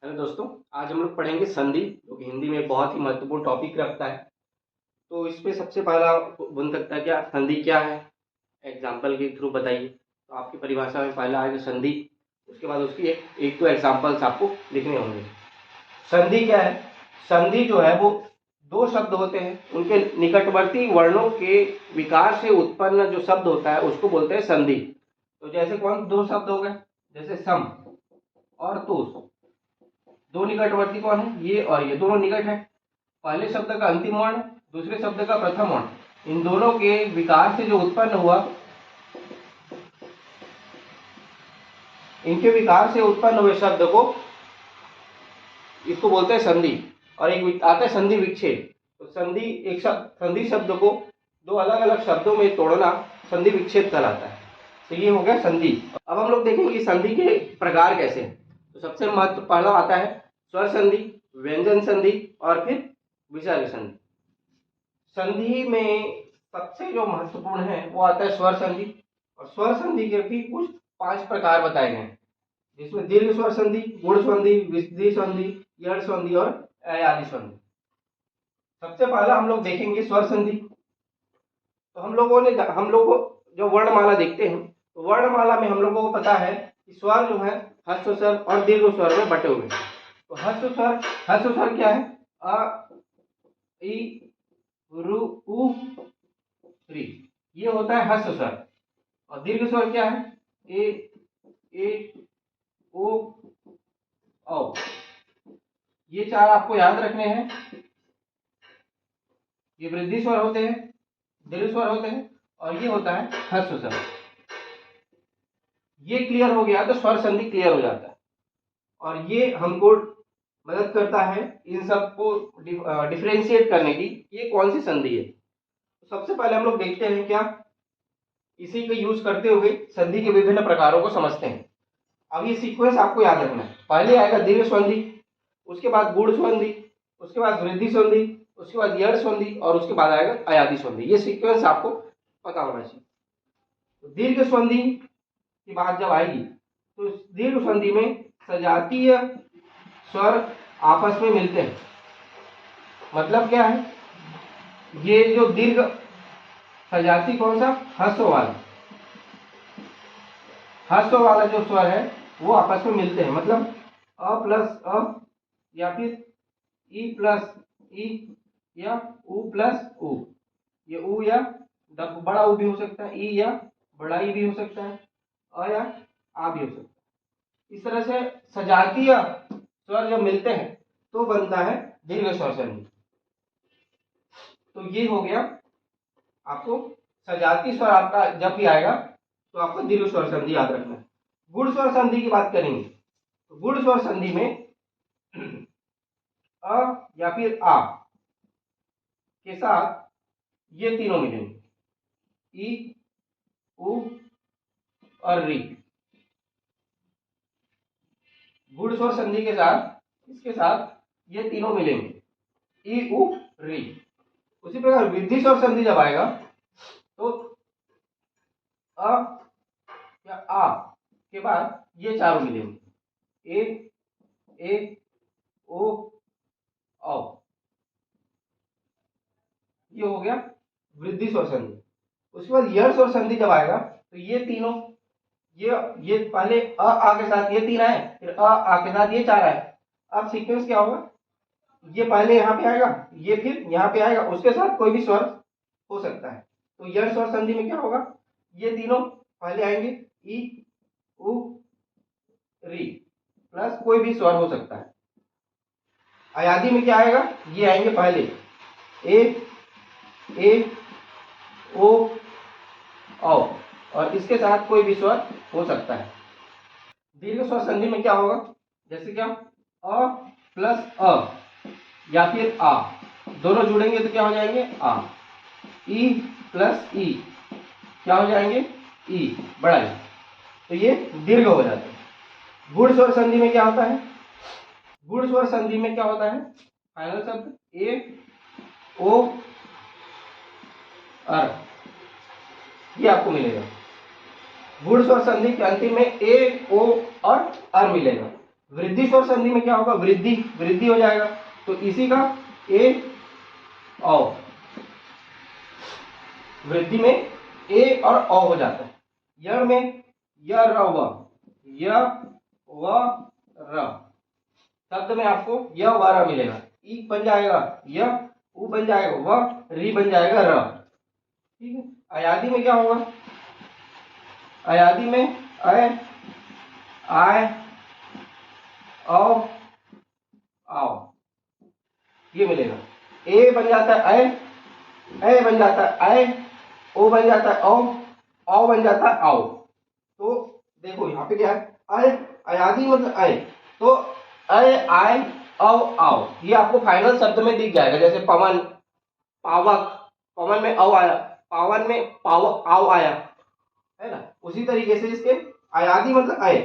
Hello दोस्तों, आज हम लोग पढ़ेंगे संधि, जो कि हिंदी में बहुत ही महत्वपूर्ण टॉपिक रखता है। तो इसमें सबसे पहला बन सकता है क्या, संधि क्या है? एग्जाम्पल के थ्रू बताइए। तो आपकी परिभाषा में पहला आएगा संधि, उसके बाद उसकी एक तो एग्जाम्पल्स आपको लिखने होंगे। संधि क्या है? संधि जो है वो दो शब्द होते हैं, उनके निकटवर्ती वर्णों के विकार से उत्पन्न जो शब्द होता है उसको बोलते हैं संधि। तो जैसे कौन दो शब्द हो गए, जैसे सम और तुष। दो निकटवर्ती कौन है? ये और ये दोनों निकट है। पहले शब्द का अंतिम वर्ण, दूसरे शब्द का प्रथम वर्ण, इन दोनों के विकार से जो उत्पन्न हुआ, इनके विकार से उत्पन्न हुए शब्द को इसको बोलते हैं संधि। और एक आता है संधि विच्छेद। तो संधि एक शब्द, संधि शब्द को दो अलग अलग शब्दों में तोड़ना संधि विच्छेद कहलाता है। तो ये हो गया संधि। अब हम लोग देखेंगे कि संधि के प्रकार कैसे हैं। तो सबसे महत्व पहला आता है स्वर संधि, व्यंजन संधि और फिर विसर्ग संधि। संधि में सबसे जो महत्वपूर्ण है वो आता है स्वर संधि। और स्वर संधि के भी कुछ 5 प्रकार बताए गए हैं, जिसमें दीर्घ स्वर संधि, गुण संधि, विसर्ग संधि, यण संधि और अयादि संधि। सबसे पहला हम लोग देखेंगे स्वर संधि। तो हम लोग जो वर्णमाला देखते हैं, तो वर्णमाला में हम लोगों को पता है कि स्वर जो है ह्रस्व स्वर और दीर्घ स्वर में बटे हुए हैं। तो ह्रस्व स्वर क्या है? अ, इ, रु, उ, री, ये होता है ह्रस्व स्वर। और दीर्घ स्वर क्या है? ए, ओ, औ। ये 4 आपको याद रखने हैं। ये वृद्धि स्वर होते हैं, दीर्घ स्वर होते हैं और ये होता है ह्रस्व स्वर। ये क्लियर हो गया तो स्वर संधि क्लियर हो जाता है। और ये हमको मदद करता है इन सबको डिफरेंशिएट करने की, ये कौन सी संधि है। तो सबसे पहले हम लोग देखते हैं क्या, इसी को यूज करते हुए संधि के विभिन्न प्रकारों को समझते हैं। अब ये सीक्वेंस आपको याद रखना है। पहले आएगा दीर्घ संधि, उसके बाद गुण संधि, उसके बाद वृद्धि संधि, उसके बाद यण संधि और उसके बाद आएगा अयादि संधि। ये सीक्वेंस आपको पता होना चाहिए। तो दीर्घ संधि की बात जब आएगी तो दीर्घ संधि में सजातीय स्वर आपस में मिलते हैं। मतलब क्या है? ये जो दीर्घ सजाती कौन सा? ह्रस्व वाला जो स्वर है वो आपस में मिलते हैं। मतलब अ प्लस अ, या फिर ई प्लस ई, या उ प्लस उ। ये उ या बड़ा उ भी हो सकता है, ई या बड़ा ई भी हो सकता है, अ या आ भी हो सकता है। इस तरह से सजातीय स्वर जब मिलते हैं तो बनता है दीर्घ स्वर संधि। तो ये हो गया, आपको सजातीय स्वर आपका जब भी आएगा तो आपको दीर्घ स्वर संधि याद रखना है। गुण स्वर संधि की बात करेंगे तो गुण स्वर संधि में अ या फिर आ के साथ ये तीनों मिलेंगे, ई, उ और री। गुण स्वर संधि के साथ इसके साथ ये तीनों मिलेंगे, ई, उ, री। उसी प्रकार वृद्धि स्वर संधि जब आएगा तो अ या आ के बाद ये चारों मिलेंगे, ए, ओ, औ। ये हो गया वृद्धि स्वर संधि। उसके बाद यण स्वर संधि जब आएगा तो ये तीनों, ये पहले आ के साथ ये तीन आए, फिर आ के साथ ये चार आए। अब सीक्वेंस क्या होगा? ये पहले यहाँ पे आएगा, ये फिर यहाँ पे आएगा, उसके साथ कोई भी स्वर हो सकता है। तो यण स्वर संधि में क्या होगा? ये तीनों पहले आएंगे, ई, उ, री, प्लस कोई भी स्वर हो सकता है। अयादि में क्या आएगा? ये आएंगे पहले ए, ओ, औ, और इसके साथ कोई भी स्वर हो सकता है। दीर्घ स्वर संधि में क्या होगा? जैसे क्या, अ प्लस अ या फिर आ, दोनों जुड़ेंगे तो क्या हो जाएंगे? आ। ई प्लस ई क्या हो जाएंगे? ई, बड़ा ई। तो ये दीर्घ हो जाते हैं। गुण स्वर संधि में क्या होता है? गुण स्वर संधि में क्या होता है? फाइनल शब्द ए, ओ, अर, ये आपको मिलेगा। गुण स्वर संधि के अंतिम में ए, ओ और अर मिलेगा। वृद्धि स्वर संधि में क्या होगा, वृद्धि वृद्धि हो जाएगा, तो इसी का ए औ, वृद्धि में ए और औ हो जाता है। य में य र व, य व र, शब्द में आपको य व र मिलेगा। ई बन जाएगा य, उ बन जाएगा व, री बन जाएगा र। ठीक है। अयादी में क्या होगा, अयादी में अय, आय, औ, आओ, ये मिलेगा। ए बन जाता है अय, ए बन जाता है अय, ओ बन जाता है औ बन जाता है आओ। तो देखो यहाँ पे क्या है, अय, अयादी मतलब अय, तो अय, आय, औ, आओ, ये आपको फाइनल शब्द में दिख जाएगा। जैसे पवन, पावक, पवन में औ आया, पावन में पाव आओ आया, है ना। उसी तरीके से इसके अयादी मतलब अय,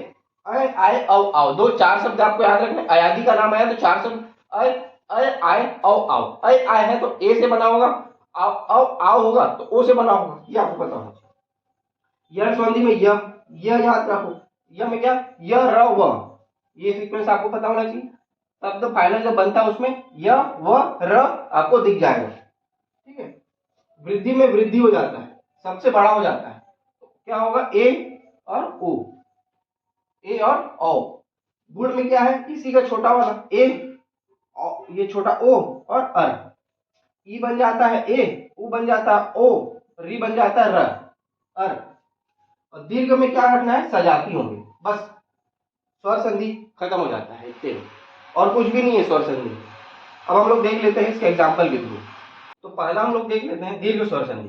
अय, आय, औ, आओ, दो चार शब्द आपको याद रखने। अयादी का नाम आया तो चार शब्द, अय, अय, आय, औ, आओ। अय आय है तो ए से बना होगा, आओ होगा तो ओ से बना होगा, ये आपको पता होगा। य संधि में यह याद रखो, य में क्या, य र व, ये सीक्वेंस आपको पता होना चाहिए। तब तो फाइनल जब बनता है उसमें य व र आपको दिख जाएगा। ठीक है। वृद्धि में वृद्धि हो जाता है, सबसे बड़ा हो जाता है, तो क्या होगा, ए और ओ, ए और ओ। गुण में क्या है, इसी का छोटा वाला ए, ये छोटा ओ और अर, ई बन जाता है ए, उ बन जाता है ओ, री बन जाता है र, अर। और दीर्घ में क्या रखना है, सजाती होंगे, बस स्वर संधि खत्म हो जाता है इतने, और कुछ भी नहीं है स्वर संधि। अब हम लोग देख लेते हैं इसके एग्जाम्पल के थ्रू। तो पहला हम लोग देख लेते हैं दीर्घ स्वर संधि।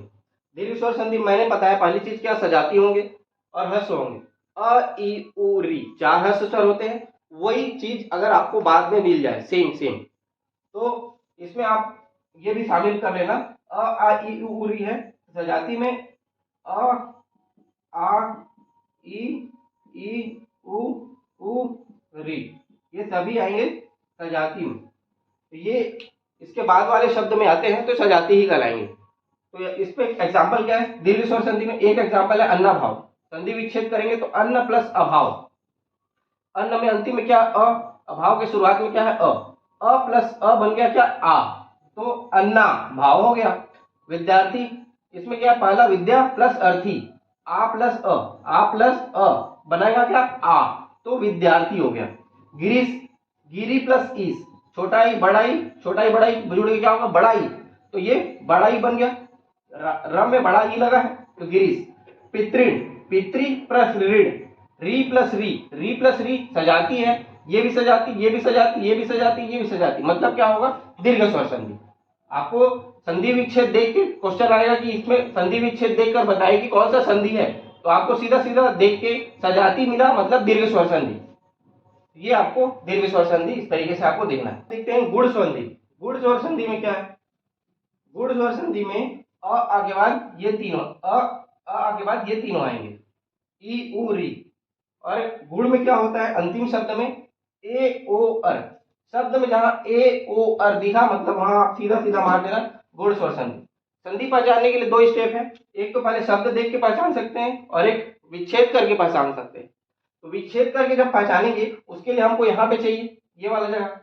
दीर्घ स्वर संधि मैंने बताया पहली चीज क्या, सजाती होंगे और ह्रस्व होंगे। अ, ई, उ, री, चार ह्रस्व स्वर होते हैं। वही चीज अगर आपको बाद में मिल जाए सेम सेम, तो इसमें आप ये भी शामिल कर लेना। अ, आ, ई, उ, री है, सजाती में अ, आ, ई, उ, री, ये सभी आएंगे सजाती में। तो ये इसके बाद वाले शब्द में आते हैं तो सजाती ही कहलाएंगे। तो इस पे एग्जाम्पल क्या है, दीर्घ स्वर संधि में एक एग्जाम्पल है अन्नाभाव। संधि विच्छेद करेंगे तो अन्न प्लस अभाव, अन्न में अंतिम में क्या अ, अभाव के शुरुआत में क्या है अ प्लस अ बन गया क्या आ, तो अन्ना भाव हो गया। विद्यार्थी, इसमें क्या पहला विद्या प्लस अर्थी, आ प्लस अ बनाएगा क्या आ, तो विद्यार्थी हो गया। गिरीश, गिरी प्लस ईस, छोटा ही बड़ाई, छोटा ही बड़ाई जुड़ क्या होगा बड़ाई, तो ये बड़ाई बन गया। र में बड़ा ही लगा है तो गिरीश। पितृण, पितृ प्लस ऋण, री प्लस री सजाती है, ये भी सजाती, ये भी सजाती, ये भी सजाती, ये भी सजाती, मतलब क्या होगा, दीर्घ स्वर संधि। आपको संधि विच्छेद देख के क्वेश्चन आएगा कि इसमें संधि विच्छेद देखकर बताइए कि कौन सा संधि है, तो आपको सीधा सीधा देख के सजाती मिला मतलब दीर्घ स्वर संधि, ये आपको दीर्घ स्वर संधि इस तरीके से आपको देखना है। देखते हैं गुण संधि। गुण स्वर संधि में क्या है, गुण स्वर संधि में अ आगे बाद ये तीनों, अ आगे बाद ये तीनों आएंगे, ई, उ, री। और गुण में क्या होता है, अंतिम शब्द में ए, ओ, अर, शब्द में जहां ए, ओ, अर दिखा मतलब वहां आप सीधा सीधा मार देना गुण स्वर संधि। संधि पहचानने के लिए दो स्टेप है, एक तो पहले शब्द देख के पहचान सकते हैं और एक विच्छेद करके पहचान सकते हैं। तो विच्छेद करके जब पहचानेंगे उसके लिए हमको यहाँ पे चाहिए ये वाला जगह,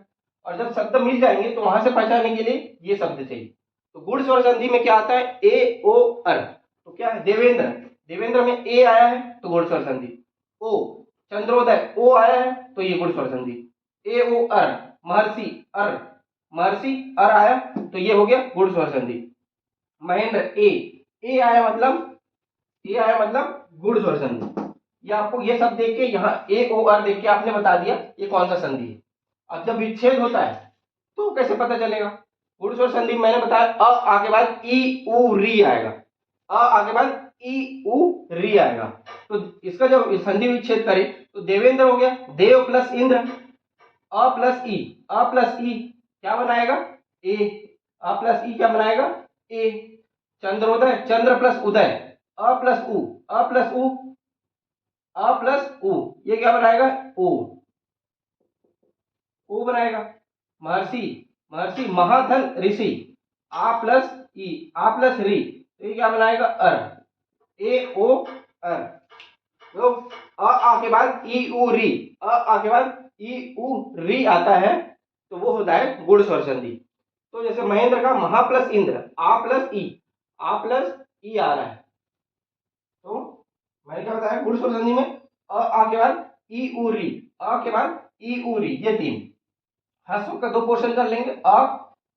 और जब शब्द मिल जाएंगे तो वहां से पहचानने के लिए ये शब्द चाहिए। तो गुण स्वर संधि में क्या आता है, ए, ओ, अर, तो क्या है देवेंद्र, देवेंद्र में ए आया है तो गुण स्वर संधि। ओ चंद्रोदय, ओ आया है तो ये गुण स्वर संधि। ए, ओ, अर, महर्षि, अर, महर्षि अर आया तो ये हो गया गुण स्वर संधि। महेंद्र, ए आया मतलब, ए आया मतलब गुण स्वर संधि। ये आपको ये सब देख के यहाँ ए, ओ, अर देख के आपने बता दिया ये कौन सा संधि है। अब जब विच्छेद होता है तो कैसे पता चलेगा, गुण स्वर संधि मैंने बताया अ आगे बाद ई, उ, री आएगा, अ आगे बाद ई, उ, री आएगा। तो इसका जब संधि विच्छेद करें तो देवेंद्र हो गया देव प्लस इंद्र, अ प्लस ई क्या बनाएगा ए, अ प्लस ई क्या बनाएगा ए। चंद्रोदय, चंद्र प्लस उदय, अ प्लस उ, ये क्या बनाएगा ओ बनाएगा। महर्षि, महर्षि महाधन ऋषि, आ प्लस री, तो ये क्या बनाएगा अर, ए, ओ, अर। तो अ के बाद ई, उ, री, अ के बाद ई उ री आता है तो वो होता है गुण स्वर संधि। तो जैसे महेंद्र का महा प्लस इंद्र, आ प्लस ई आ रहा है, तो मैंने क्या बताया गुण स्वर संधि में आ के बाद ई उ री, अ के बाद ई उ री, ये तीन ह्रस्व का दो पोर्शन कर लेंगे, अ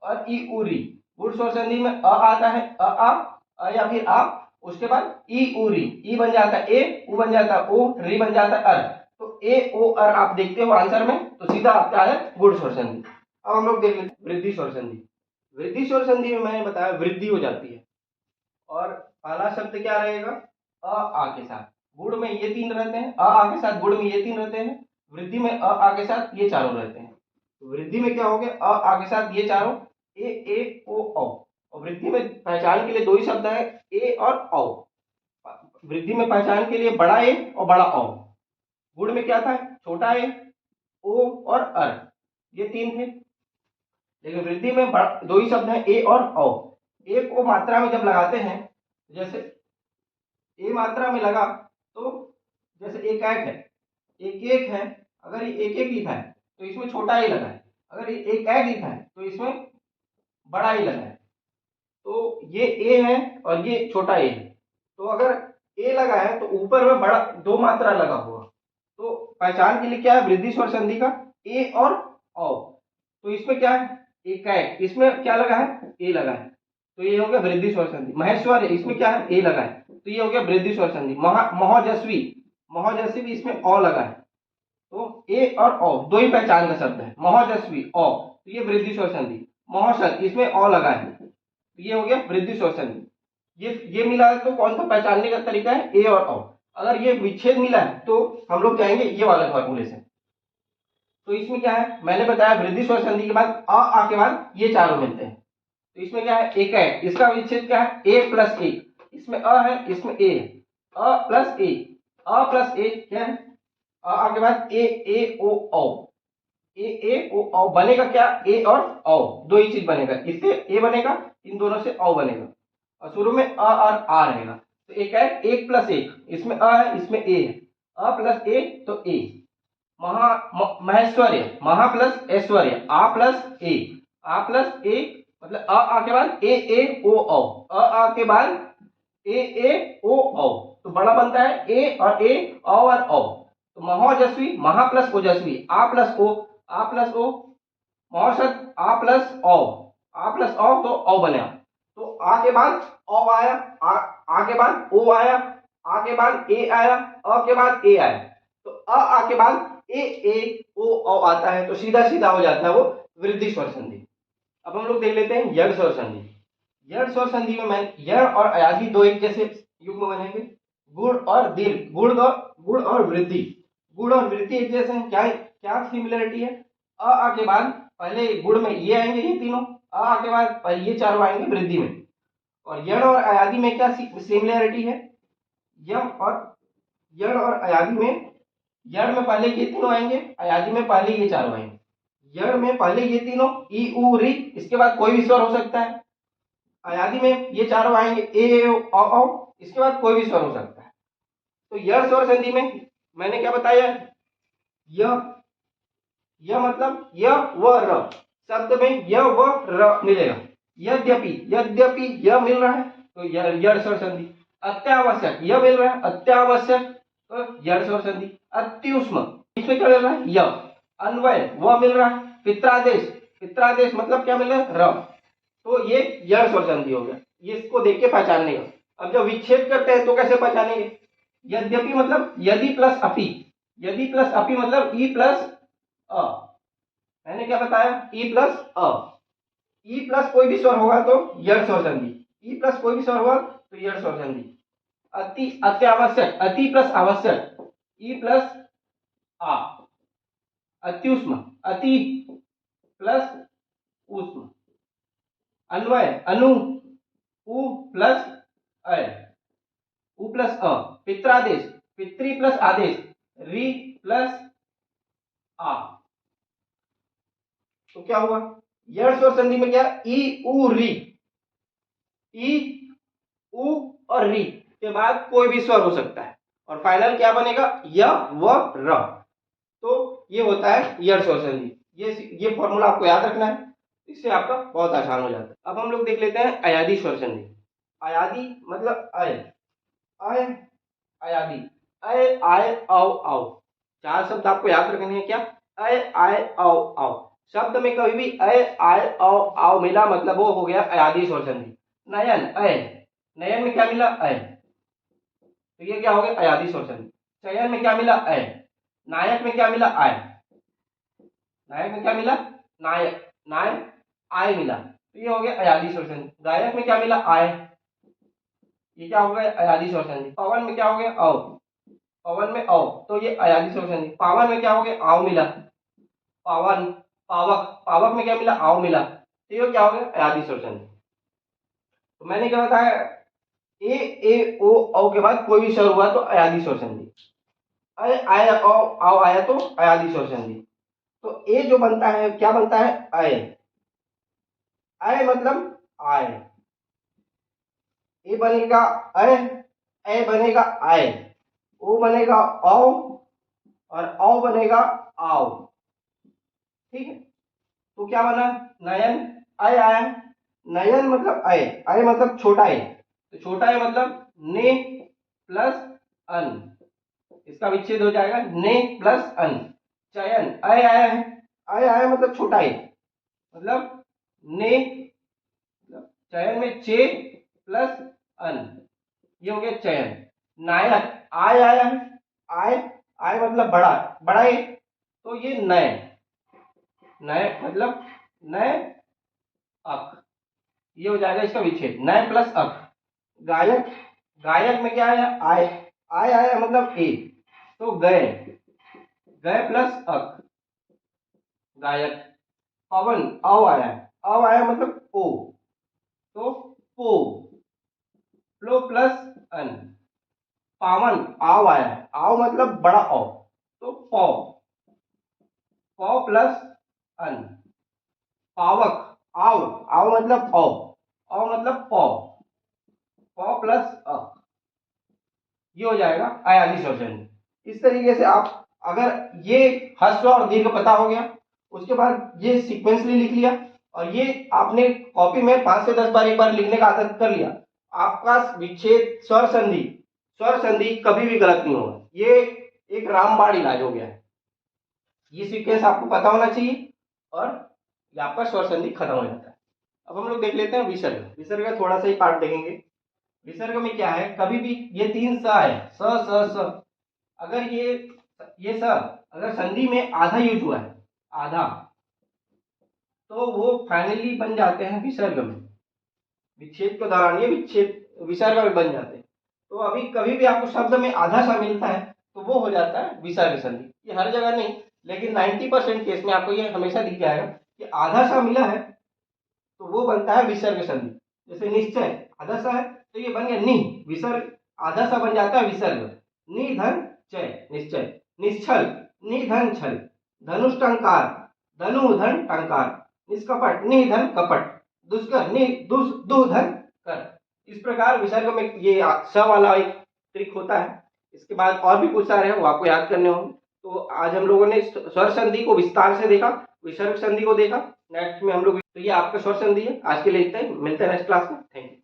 और ई उ री। गुण स्वर संधि में अ आता है, अ या फिर आ, उसके बाद ई उ री, ई बन जाता है ए, उ बन जाता है ओ, री बन जाता है अर। तो ए ओ अर आप देखते हो आंसर में, तो सीधा आता है गुण स्वर संधि। अब हम लोग देख लेते हैं वृद्धि स्वर संधि। वृद्धि स्वर संधि में मैंने बताया वृद्धि हो जाती है, और पहला शब्द क्या रहेगा, आ के साथ। गुण में ये तीन रहते हैं, आ के साथ गुण में ये तीन रहते हैं, वृद्धि में आ के साथ ये चारों रहते हैं। वृद्धि में क्या हो गया, आ के साथ ये चारों, ए ओ औ। और वृद्धि में पहचान के लिए दो ही शब्द है, ए और औ। वृद्धि में पहचान के लिए बड़ा ए और बड़ा औ। गुण में क्या था, छोटा ए, ओ और अर, ये तीन थे। लेकिन वृद्धि में दो ही शब्द हैं, ए और औ। ए को मात्रा में जब लगाते हैं, जैसे ए मात्रा में लगा तो जैसे एक है, एक है, अगर ये एक लिखा है तो इसमें छोटा ए लगा है, अगर ये एक लिखा है तो इसमें बड़ा ए लगा है। तो ये ए है और ये छोटा ए है, तो अगर ए लगा है तो ऊपर में बड़ा दो मात्रा लगा हुआ, तो पहचान के लिए क्या है वृद्धि स्वर संधि का, ए और औ। तो इसमें क्या है, एक इसमें क्या लगा है, ए लगा है, तो ये हो गया वृद्धि स्वर संधि। महेश्वर इसमें क्या है, ए लगा है, तो ये हो गया वृद्धि स्वर संधि। महोजस्वी, महोजस्वी भी इसमें औ लगा है, तो ए और औ दो ही पहचान का शब्द है, महोजस्वी औ, तो ये वृद्धि स्वर संधि। महोषद इसमें औ लगा है, तो ये हो गया वृद्धि स्वर संधि। ये मिला है तो कौन सा पहचानने का तरीका है, ए और औ। अगर ये विच्छेद मिला है तो हम लोग जाएंगे ये वाला फॉर्मूलेशन। तो इसमें क्या है, मैंने बताया वृद्धि स्वर संधि के बाद आ के बाद ये चारों मिलते हैं, तो इसमें क्या है, एक है, इसका विच्छेद क्या है, ए प्लस ए, इसमें अ है, इसमें ए है, अ प्लस ए, अ प्लस ए क्या है, आ के बाद ए ओ औ, ए ओ औ बनेगा क्या, ए और औ दो ही चीज बनेगा, इससे ए बनेगा, इन दोनों से औ बनेगा, और शुरू में अ और आ रहेगा। तो एक है एक प्लस एक, इसमें अ है, इसमें ए है, अ प्लस ए तो ए। महेश्वर्य, महा प्लस ऐश्वर्य, आ प्लस ए मतलब आ के बाद ए ओ औ, आ के बाद ए ओ औ, तो बड़ा बनता है ए और औ। तो महोजस्वी, महा प्लस ओजस्वी, आ प्लस ओ, महोषद आ प्लस औ तो औ बना। तो आ के बाद औ आया, आ के बाद ओ आया, आ के बाद ए आया, अ के बाद ए आया, तो आ के बाद ए ओ औ आता है, तो सीधा सीधा हो जाता है वो वृद्धि स्वर संधि। अब हम लोग देख लेते हैं यड़ स्वर संधि। यड़ स्वर संधि में मैं यड़ और अयागी दो एक जैसे युग्म बनेंगे, गुण और दीर्घ, गुण और वृद्धि, गुण और वृद्धि एक जैसे हैं, क्या क्या सिमिलरिटी है, आ के बाद पहले गुण में ये आएंगे, ये तीनों आ के बाद पहले ये चारों आएंगे वृद्धि में। और यड़ और अयागी में क्या सिमिलरिटी है, यड़ और अयागी में, यड़ में पहले ये तीनों आएंगे, अयागी में पहले ये चारों आएंगे। यड़ में पहले ये तीनों ई उ री, इसके बाद कोई भी स्वर हो सकता है। अयागी में ये चारों आएंगे ए औ, इसके बाद कोई भी स्वर हो सकता है। तो यड़ स्वर संधि में मैंने क्या बताया, यह मतलब य व र, शब्द में य व र मिलेगा। यद्यपि यह मिल रहा है तो यड़ स्वर संधि। अत्यावश्यक यह मिल रहा है, अत्यावश्यक तो यड़ स्वर संधि। अत्युष्म इसमें क्या मिल रहा है, य। अन्वय वह मिल रहा है। पित्रादेश मतलब क्या मिल रहा है, र, तो ये यड़ स्वर संधि हो गया। ये इसको देख के पहचानने का। अब जब विच्छेद करते हैं तो कैसे पहचानेंगे, यद्यपि मतलब यदि प्लस अपि मतलब ई प्लस अ। मैंने क्या बताया, ई प्लस अ, ई प्लस कोई भी स्वर होगा तो यड़ स्वर संधि, ई प्लस कोई भी स्वर होगा तो यड़ स्वर संधि। अत्यावश्यक, अति प्लस आवश्यक, ई प्लस आ। अत्युष्म, अति प्लस उष्म। अन्वय, अनु, उ प्लस अय, उ प्लस अ। पित्रादेश, पितृ प्लस आदेश, री प्लस आ। तो क्या हुआ, यड़ स्वर संधि में क्या, ई उ री, ई उ और री के बाद कोई भी स्वर हो सकता है, और फाइनल क्या बनेगा, य व र। तो ये होता है ईयर स्वर संधि। ये फॉर्मूला आपको याद रखना है, इससे आपका बहुत आसान हो जाता है। अब हम लोग देख लेते हैं अयादी स्वर संधि। अयादी मतलब अय, अय, अयादी, अय, आय, औ, औ। चार शब्द आपको याद रखने हैं। क्या? अय, आय, औ, औ। शब्द में कभी भी अय, आय, औ, औ मिला मतलब वो हो गया अयादी स्वर संधि। नयन, अय, नयन में क्या मिला? अय, तो ये क्या हो गया? अयादी स्वर संधि। चयन में क्या मिला? अय। नायक में क्या मिला? आय। नायक में क्या मिला? नायक, नाय, आय मिला, तो ये हो गया अयादी स्वर संधि। गायक में क्या मिला? आय, ये क्या हो गया? अयादी स्वर संधि। पवन में क्या हो गया? औ, पवन में औ, तो ये अयादी स्वर संधि। पावन में क्या हो गया? आव मिला, पावन, पावक, पावक में क्या मिला? आव मिला, तो ये क्या हो गया? अयादी स्वर संधि। तो मैंने क्या बताया? ए ओ औ के बाद कोई भी स्वर हुआ तो अयादी स्वर संधि। अय, आय, औ, आव आया तो अयादी स्वर संधि। तो ए जो बनता है क्या बनता है? अय, अय मतलब आय, ए बनेगा अय, ए बनेगा आय, ओ बनेगा औ और औ बनेगा आव। ठीक है, तो क्या बना? नयन, अय आया, नयन मतलब अय, अय मतलब छोटा ए, तो छोटा ए मतलब ने प्लस अन, इसका विच्छेद हो जाएगा ने प्लस अन। चयन, अय आया है, अय आया मतलब छोटा ए, मतलब ने, चयन में चे प्लस अन, ये हो गया चयन। नायक, आय आया है, आय, आय मतलब बड़ा, बड़ा ए, तो ये नय, नय मतलब नय अक, ये हो जाएगा इसका विच्छेद, नय प्लस अक। गायक, गायक में क्या आया? आय, आय आया मतलब ए, तो गए, गए प्लस अक, गायक। पवन, अव आया, अव आया मतलब ओ, तो पो, प्लो प्लस अन। पावन, आव आया है, आव मतलब बड़ा औ, तो पौ, पौ प्लस अन। पावक, आव, आव मतलब औ, औ मतलब पौ, पौ प्लस अ, ये हो जाएगा अयादी स्वर संधि। इस तरीके से आप अगर ये ह्रस्व और दीर्घ पता हो गया, उसके बाद ये सीक्वेंसली लिख लिया और ये आपने कॉपी में 5 से 10 बार एक बार लिखने का आदत कर लिया, आपका विच्छेद स्वर संधि, स्वर संधि कभी भी गलत नहीं होगा। ये एक रामबाण इलाज हो गया है। ये सीक्वेंस आपको पता होना चाहिए और ये आपका स्वर संधि खत्म हो जाता है। अब हम लोग देख लेते हैं विसर्ग। विसर्ग का थोड़ा सा ही पार्ट देखेंगे। विसर्ग में क्या है? कभी भी ये 3 स है, स स स, अगर ये स अगर संधि में आधा यूज हुआ है, आधा, तो वो फाइनली बन जाते हैं विसर्ग में। विच्छेद के दौरान ये विच्छेद विसर्ग में बन जाते हैं। तो अभी कभी भी आपको शब्द में आधा सा मिलता है तो वो हो जाता है विसर्ग संधि। ये हर जगह नहीं, लेकिन 90% केस में आपको ये हमेशा दिख जाएगा कि आधा सा मिला है तो वो बनता है विसर्ग संधि। जैसे निश्चय आधा सा है तो ये बन गया नि, विसर्ग आधा सा बन जाता है विसर्ग। नि धन चय, निश्चय। निश्चल, नि धन छल। धनुष टंकार, धनु धन टंकार। निष्कपट, नि धन कपट। दुष्कर, नि दुस दु धन कर। इस प्रकार विसर्ग में ये स वाला एक ट्रिक होता है। इसके बाद और भी कुछ सारे हैं, वो आपको याद करने होंगे। तो आज हम लोगों ने स्वर संधि को विस्तार से देखा, विसर्ग संधि को देखा। नेक्स्ट में हम लोग, तो ये आपका स्वर संधि है। आज के लिए इतना ही, मिलते हैं नेक्स्ट क्लास में। Thank you.